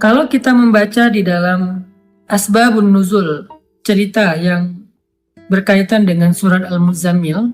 Kalau kita membaca di dalam Asbabun Nuzul, cerita yang berkaitan dengan surat Al-Muzammil,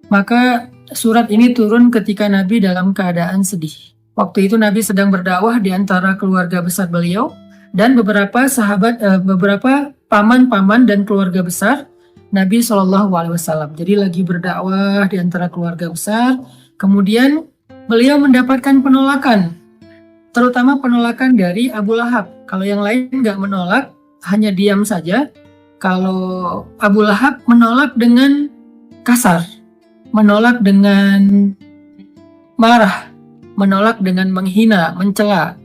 maka surat ini turun ketika Nabi dalam keadaan sedih. Waktu itu Nabi sedang berdakwah di antara keluarga besar beliau dan beberapa sahabat, beberapa paman-paman dan keluarga besar Nabi SAW. Jadi lagi berdakwah di antara keluarga besar, kemudian beliau mendapatkan penolakan, terutama penolakan dari Abu Lahab. Kalau yang lain nggak menolak, hanya diam saja. Kalau Abu Lahab menolak dengan kasar, menolak dengan marah, menolak dengan menghina, mencela,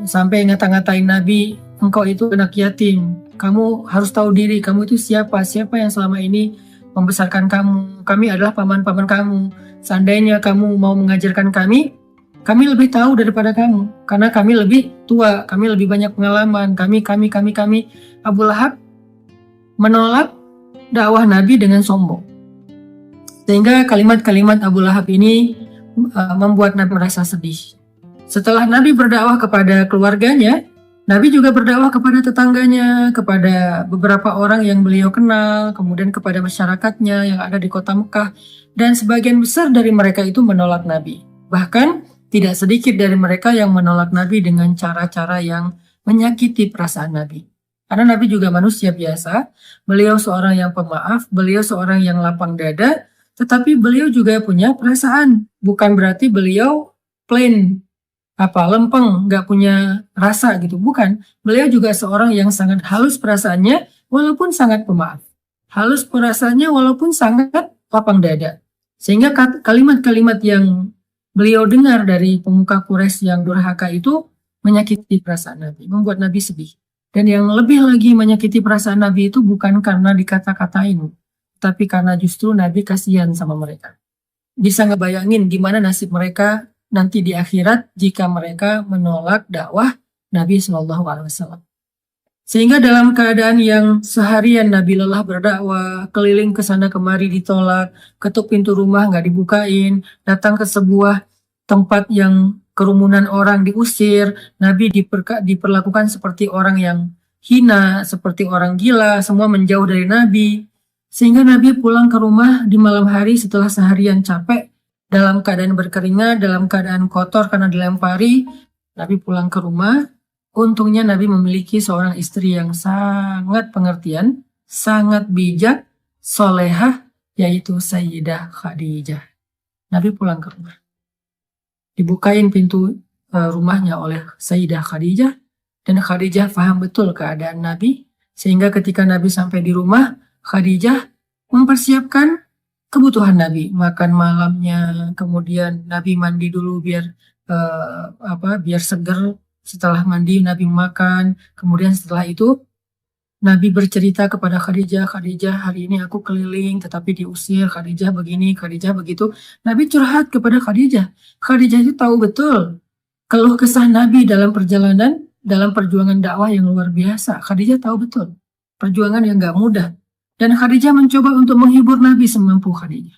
sampai ngata-ngatain Nabi, engkau itu anak yatim, kamu harus tahu diri, kamu itu siapa yang selama ini membesarkan kamu, kami adalah paman-paman kamu, seandainya kamu mau mengajarkan kami lebih tahu daripada kamu, karena kami lebih tua, kami lebih banyak pengalaman, kami. Abu Lahab menolak dakwah Nabi dengan sombong. Sehingga kalimat-kalimat Abu Lahab ini membuat Nabi merasa sedih. Setelah Nabi berdakwah kepada keluarganya, Nabi juga berdakwah kepada tetangganya, kepada beberapa orang yang beliau kenal, kemudian kepada masyarakatnya yang ada di kota Mekah, dan sebagian besar dari mereka itu menolak Nabi. Bahkan tidak sedikit dari mereka yang menolak Nabi dengan cara-cara yang menyakiti perasaan Nabi. Karena Nabi juga manusia biasa, beliau seorang yang pemaaf, beliau seorang yang lapang dada, tetapi beliau juga punya perasaan. Bukan berarti beliau plain, lempeng, nggak punya rasa gitu. Bukan, beliau juga seorang yang sangat halus perasaannya, walaupun sangat pemaaf. Halus perasaannya walaupun sangat lapang dada. Sehingga kalimat-kalimat yang beliau dengar dari pemuka Quraisy yang durhaka itu menyakiti perasaan Nabi, membuat Nabi sedih. Dan yang lebih lagi menyakiti perasaan Nabi itu bukan karena dikata-katain, tapi karena justru Nabi kasihan sama mereka. Bisa ngebayangin gimana nasib mereka nanti di akhirat jika mereka menolak dakwah Nabi SAW. Sehingga dalam keadaan yang seharian Nabi lelah berdakwah, keliling ke sana kemari ditolak, ketuk pintu rumah nggak dibukain, datang ke sebuah tempat yang kerumunan orang diusir, Nabi diperlakukan seperti orang yang hina, seperti orang gila, semua menjauh dari Nabi. Sehingga Nabi pulang ke rumah di malam hari setelah seharian capek, dalam keadaan berkeringat, dalam keadaan kotor karena dilempari, Nabi pulang ke rumah. Untungnya Nabi memiliki seorang istri yang sangat pengertian, sangat bijak, solehah, yaitu Sayyidah Khadijah. Nabi pulang ke rumah. Dibukain pintu rumahnya oleh Sayyidah Khadijah, dan Khadijah paham betul keadaan Nabi, sehingga ketika Nabi sampai di rumah, Khadijah mempersiapkan kebutuhan Nabi, makan malamnya, kemudian Nabi mandi dulu biar seger. Setelah mandi Nabi makan, kemudian setelah itu Nabi bercerita kepada Khadijah, Khadijah hari ini aku keliling tetapi diusir, Khadijah begini, Khadijah begitu. Nabi curhat kepada Khadijah. Khadijah itu tahu betul keluh kesah Nabi dalam perjalanan, dalam perjuangan dakwah yang luar biasa. Khadijah tahu betul perjuangan yang gak mudah. Dan Khadijah mencoba untuk menghibur Nabi semampu Khadijah.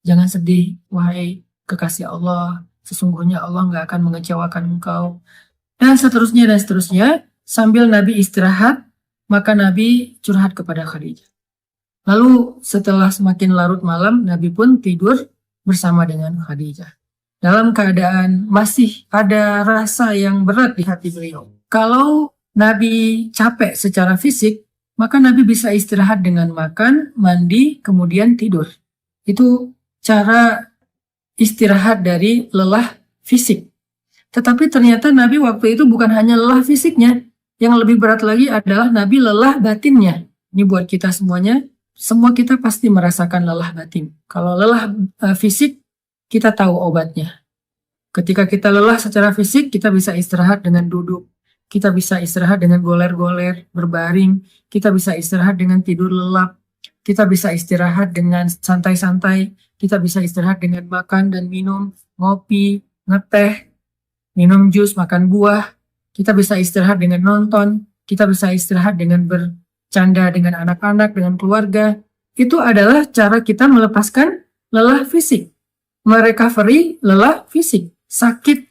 Jangan sedih, wahai kekasih Allah, sesungguhnya Allah gak akan mengecewakan engkau. Dan seterusnya, sambil Nabi istirahat, maka Nabi curhat kepada Khadijah. Lalu setelah semakin larut malam, Nabi pun tidur bersama dengan Khadijah. Dalam keadaan masih ada rasa yang berat di hati beliau. Kalau Nabi capek secara fisik, maka Nabi bisa istirahat dengan makan, mandi, kemudian tidur. Itu cara istirahat dari lelah fisik. Tetapi ternyata Nabi waktu itu bukan hanya lelah fisiknya, yang lebih berat lagi adalah Nabi lelah batinnya. Ini buat kita semuanya, semua kita pasti merasakan lelah batin. Kalau lelah fisik, kita tahu obatnya. Ketika kita lelah secara fisik, kita bisa istirahat dengan duduk, kita bisa istirahat dengan goler-goler, berbaring, kita bisa istirahat dengan tidur lelap, kita bisa istirahat dengan santai-santai, kita bisa istirahat dengan makan dan minum, ngopi, ngeteh, minum jus, makan buah, kita bisa istirahat dengan nonton, kita bisa istirahat dengan bercanda dengan anak-anak, dengan keluarga. Itu adalah cara kita melepaskan lelah fisik, merecovery lelah fisik. Sakit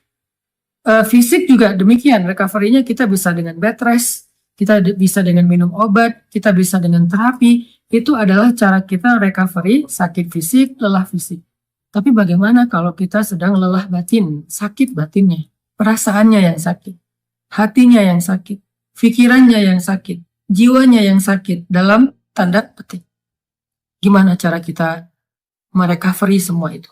Fisik juga demikian, recovery-nya kita bisa dengan bed rest, kita bisa dengan minum obat, kita bisa dengan terapi. Itu adalah cara kita recovery sakit fisik, lelah fisik. Tapi bagaimana kalau kita sedang lelah batin, sakit batinnya, perasaannya yang sakit, hatinya yang sakit, pikirannya yang sakit, jiwanya yang sakit, dalam tanda petik. Gimana cara kita merecovery semua itu?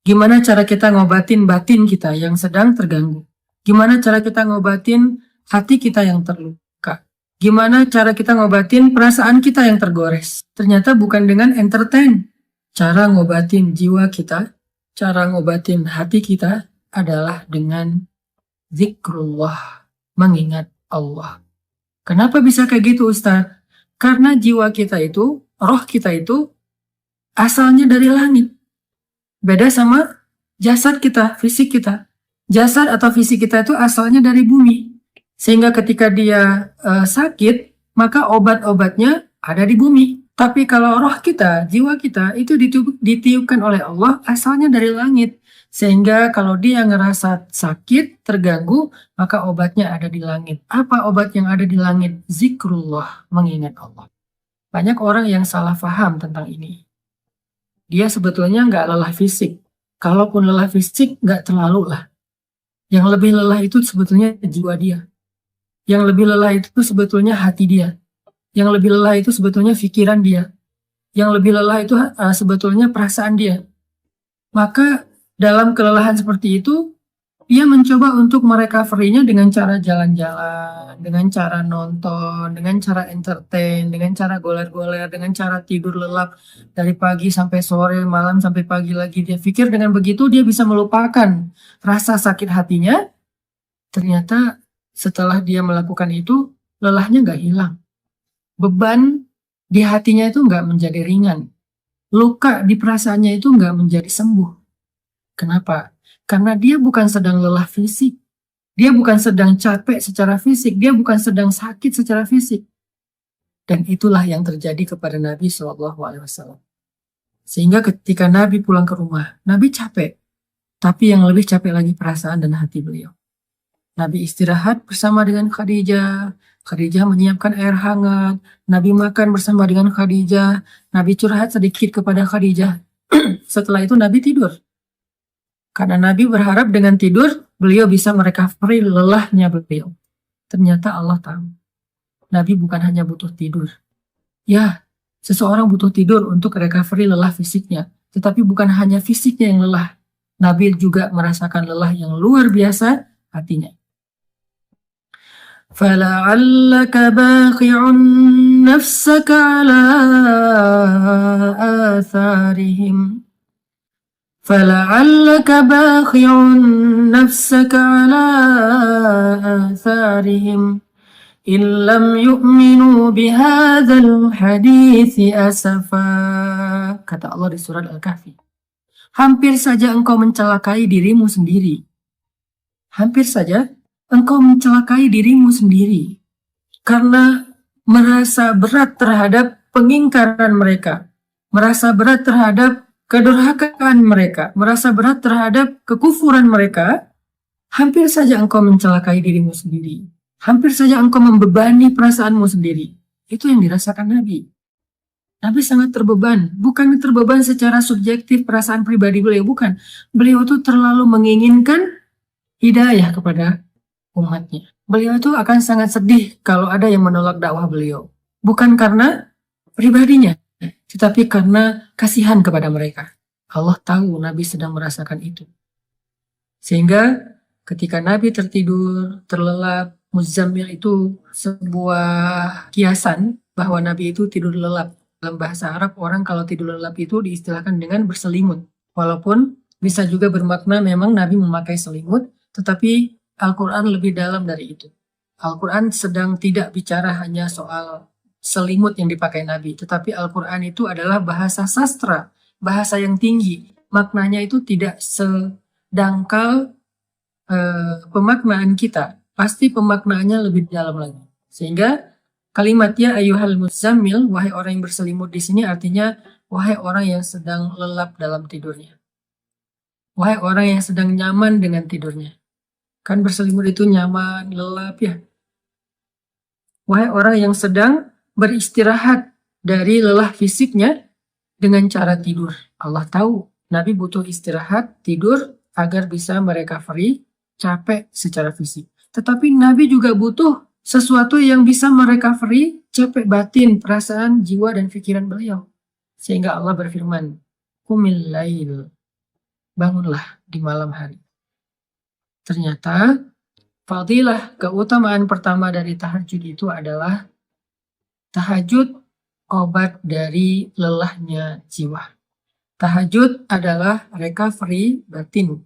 Gimana cara kita ngobatin batin kita yang sedang terganggu? Gimana cara kita ngobatin hati kita yang terluka? Gimana cara kita ngobatin perasaan kita yang tergores? Ternyata bukan dengan entertain. Cara ngobatin jiwa kita, cara ngobatin hati kita adalah dengan zikrullah, mengingat Allah. Kenapa bisa kayak gitu, Ustaz? Karena jiwa kita itu, roh kita itu asalnya dari langit. Beda sama jasad kita, fisik kita. Jasad atau fisik kita itu asalnya dari bumi. Sehingga ketika dia sakit, maka obat-obatnya ada di bumi. Tapi kalau roh kita, jiwa kita itu ditiupkan oleh Allah asalnya dari langit. Sehingga kalau dia ngerasa sakit, terganggu, maka obatnya ada di langit. Apa obat yang ada di langit? Zikrullah, mengingat Allah. Banyak orang yang salah paham tentang ini. Dia sebetulnya nggak lelah fisik. Kalaupun lelah fisik, nggak terlalu lah. Yang lebih lelah itu sebetulnya jiwa dia. Yang lebih lelah itu sebetulnya hati dia. Yang lebih lelah itu sebetulnya pikiran dia. Yang lebih lelah itu sebetulnya perasaan dia. Maka dalam kelelahan seperti itu, dia mencoba untuk merecovery-nya dengan cara jalan-jalan, dengan cara nonton, dengan cara entertain, dengan cara goler-goler, dengan cara tidur lelap dari pagi sampai sore, malam sampai pagi lagi. Dia pikir dengan begitu dia bisa melupakan rasa sakit hatinya. Ternyata setelah dia melakukan itu, lelahnya nggak hilang. Beban di hatinya itu nggak menjadi ringan. Luka di perasaannya itu nggak menjadi sembuh. Kenapa? Karena dia bukan sedang lelah fisik. Dia bukan sedang capek secara fisik. Dia bukan sedang sakit secara fisik. Dan itulah yang terjadi kepada Nabi SAW. Sehingga ketika Nabi pulang ke rumah, Nabi capek. Tapi yang lebih capek lagi perasaan dan hati beliau. Nabi istirahat bersama dengan Khadijah. Khadijah menyiapkan air hangat. Nabi makan bersama dengan Khadijah. Nabi curhat sedikit kepada Khadijah. Setelah itu Nabi tidur. Karena Nabi berharap dengan tidur, beliau bisa merecovery lelahnya beliau. Ternyata Allah tahu. Nabi bukan hanya butuh tidur. Ya, seseorang butuh tidur untuk recovery lelah fisiknya. Tetapi bukan hanya fisiknya yang lelah. Nabi juga merasakan lelah yang luar biasa hatinya. فَلَعَلَّكَ بَاخِعٌ نَفْسَكَ عَلَىٰ آثَارِهِمْ فَلَعَلَّكَ بَاخِعٌ نَفْسَكَ عَلَىٰ آثَارِهِمْ إِن لَّمْ يُؤْمِنُوا بِهَٰذَا الْحَدِيثِ أَسَفًا. Kata Allah di surat Al-Kahfi. Hampir saja engkau mencelakai dirimu sendiri. Hampir saja engkau mencelakai dirimu sendiri. Karena merasa berat terhadap pengingkaran mereka. Merasa berat terhadap kedurhakaan mereka, merasa berat terhadap kekufuran mereka, hampir saja engkau mencelakai dirimu sendiri. Hampir saja engkau membebani perasaanmu sendiri. Itu yang dirasakan Nabi. Nabi sangat terbeban. Bukan terbeban secara subjektif perasaan pribadi beliau, bukan. Beliau itu terlalu menginginkan hidayah kepada umatnya. Beliau itu akan sangat sedih kalau ada yang menolak dakwah beliau. Bukan karena pribadinya, tetapi karena kasihan kepada mereka. Allah tahu Nabi sedang merasakan itu. Sehingga ketika Nabi tertidur, terlelap, Muzammil itu sebuah kiasan bahwa Nabi itu tidur lelap. Dalam bahasa Arab, orang kalau tidur lelap itu diistilahkan dengan berselimut. Walaupun bisa juga bermakna memang Nabi memakai selimut, tetapi Al-Quran lebih dalam dari itu. Al-Quran sedang tidak bicara hanya soal selimut yang dipakai Nabi, tetapi Al-Quran itu adalah bahasa sastra, bahasa yang tinggi. Maknanya itu tidak sedangkal pemaknaan kita, pasti pemaknaannya lebih dalam lagi. Sehingga kalimatnya ayyuhal muzammil, wahai orang yang berselimut di sini artinya wahai orang yang sedang lelap dalam tidurnya. Wahai orang yang sedang nyaman dengan tidurnya. Kan berselimut itu nyaman, lelap ya. Wahai orang yang sedang beristirahat dari lelah fisiknya dengan cara tidur. Allah tahu Nabi butuh istirahat, tidur agar bisa merecovery capek secara fisik. Tetapi Nabi juga butuh sesuatu yang bisa merecovery capek batin, perasaan, jiwa, dan pikiran beliau. Sehingga Allah berfirman, Qumil lail, bangunlah di malam hari. Ternyata fadilah keutamaan pertama dari tahajud itu adalah tahajud obat dari lelahnya jiwa. Tahajud adalah recovery batin.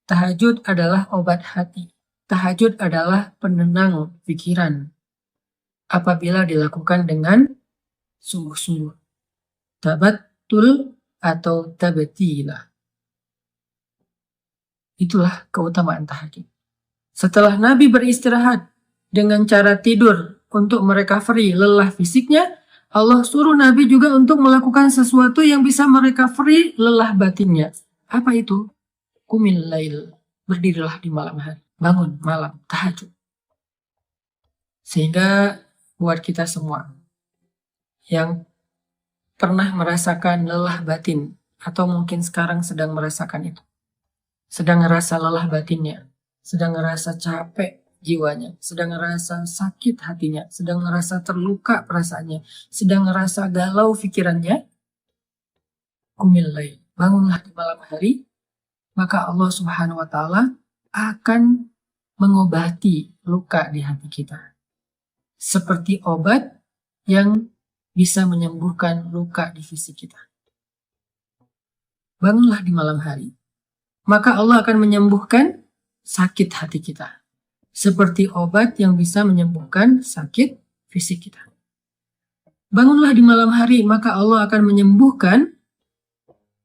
Tahajud adalah obat hati. Tahajud adalah penenang pikiran. Apabila dilakukan dengan sungguh-sungguh. Tabattul atau tabatilah. Itulah keutamaan tahajud. Setelah Nabi beristirahat dengan cara tidur untuk merecovery lelah fisiknya, Allah suruh Nabi juga untuk melakukan sesuatu yang bisa merecovery lelah batinnya. Apa itu? Qumil lail, berdirilah di malam hari. Bangun malam, tahajud. Sehingga buat kita semua yang pernah merasakan lelah batin, atau mungkin sekarang sedang merasakan itu, sedang ngerasa lelah batinnya, sedang ngerasa capek jiwanya, sedang ngerasa sakit hatinya, sedang ngerasa terluka perasaannya, sedang ngerasa galau pikirannya, qumil lail, bangunlah di malam hari, maka Allah Subhanahu wa Ta'ala akan mengobati luka di hati kita. Seperti obat yang bisa menyembuhkan luka di fisik kita. Bangunlah di malam hari, maka Allah akan menyembuhkan sakit hati kita. Seperti obat yang bisa menyembuhkan sakit fisik kita. Bangunlah di malam hari, maka Allah akan menyembuhkan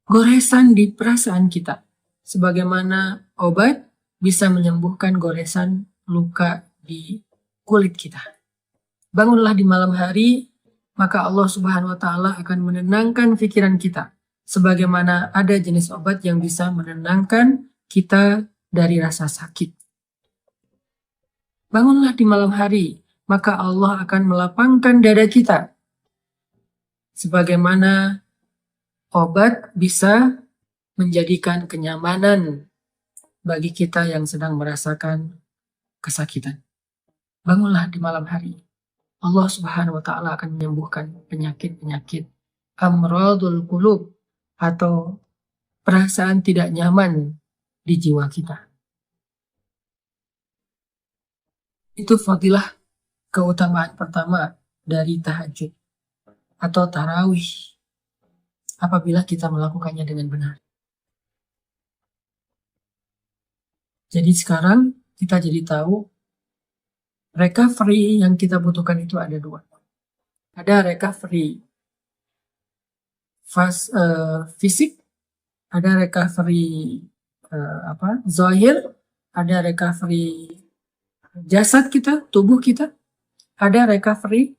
goresan di perasaan kita. Sebagaimana obat bisa menyembuhkan goresan luka di kulit kita. Bangunlah di malam hari, maka Allah Subhanahu wa Ta'ala akan menenangkan pikiran kita. Sebagaimana ada jenis obat yang bisa menenangkan kita dari rasa sakit. Bangunlah di malam hari, maka Allah akan melapangkan dada kita. Sebagaimana obat bisa menjadikan kenyamanan bagi kita yang sedang merasakan kesakitan. Bangunlah di malam hari. Allah Subhanahu wa Ta'ala akan menyembuhkan penyakit-penyakit amradul qulub atau perasaan tidak nyaman di jiwa kita. Itu fadilah keutamaan pertama dari tahajud atau tarawih apabila kita melakukannya dengan benar. Jadi sekarang kita jadi tahu recovery yang kita butuhkan itu ada dua. Ada recovery fisik, ada recovery zahir, ada recovery jasad kita, tubuh kita, ada recovery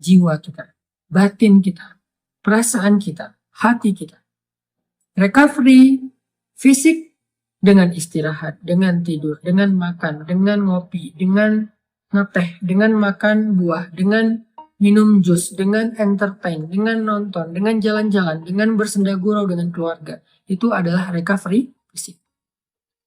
jiwa kita, batin kita, perasaan kita, hati kita. Recovery fisik dengan istirahat, dengan tidur, dengan makan, dengan ngopi, dengan ngeteh, dengan makan buah, dengan minum jus, dengan entertain, dengan nonton, dengan jalan-jalan, dengan bersenda gurau dengan keluarga. Itu adalah recovery fisik.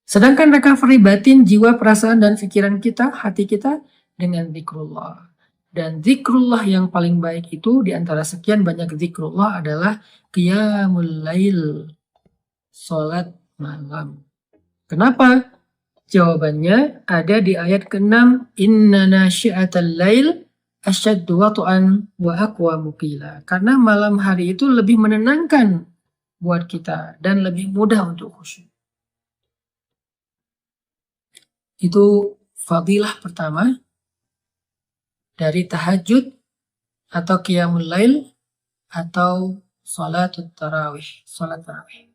Sedangkan recovery batin, jiwa, perasaan, dan pikiran kita, hati kita dengan zikrullah. Dan zikrullah yang paling baik itu di antara sekian banyak zikrullah adalah qiyamul lail, salat malam. Kenapa? Jawabannya ada di ayat ke-6, inna nasyi'atal lail asyaddu wat'an wa aqwamu qila. Karena malam hari itu lebih menenangkan buat kita dan lebih mudah untuk khusyuk. Itu fadilah pertama dari tahajud atau qiyamul lail atau salat tarawih.